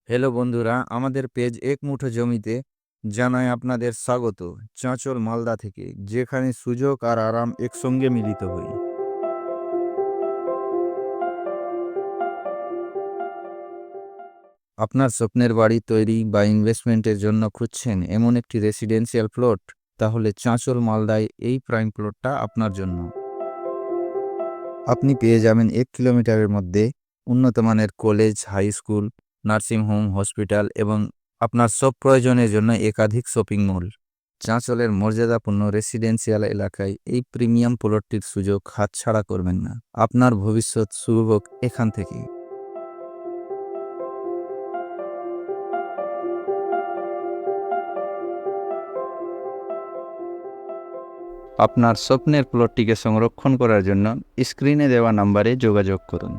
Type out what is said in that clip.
Hello বন্ধুরা, আমাদের page এক মুঠো জমিতে জানাই আপনাদের স্বাগত। চাঁচল মালদা থেকে, যেখানে সুযোগ আর আরাম একসঙ্গে মিলিত হই। আপনার স্বপ্নের বাড়ি তৈরি বা ইনভেস্টমেন্টের জন্য খুঁজছেন এমন একটি রেসিডেন্সিয়াল প্লট? তাহলে চাঁচল মালদায় এই প্রাইম প্লটটা আপনার জন্য। আপনি পেয়ে যাবেন 1 কিলোমিটারের মধ্যে উন্নত মানের college, high school, nursing home, hospital এবং আপনার সব প্রয়োজনের জন্য একাধিক শপিং মল। চাঁচলের মর্যাদাপূর্ণ রেসিডেন্সিয়াল এলাকায় এই প্রিমিয়াম প্লটটির সুযোগ হাতছাড়া করবেন না। আপনার ভবিষ্যৎ শুরু হোক এখান থেকেই। আপনার স্বপ্নের প্লটটিকে সংরক্ষণ করার জন্য স্ক্রিনে দেওয়া নম্বরে যোগাযোগ করুন।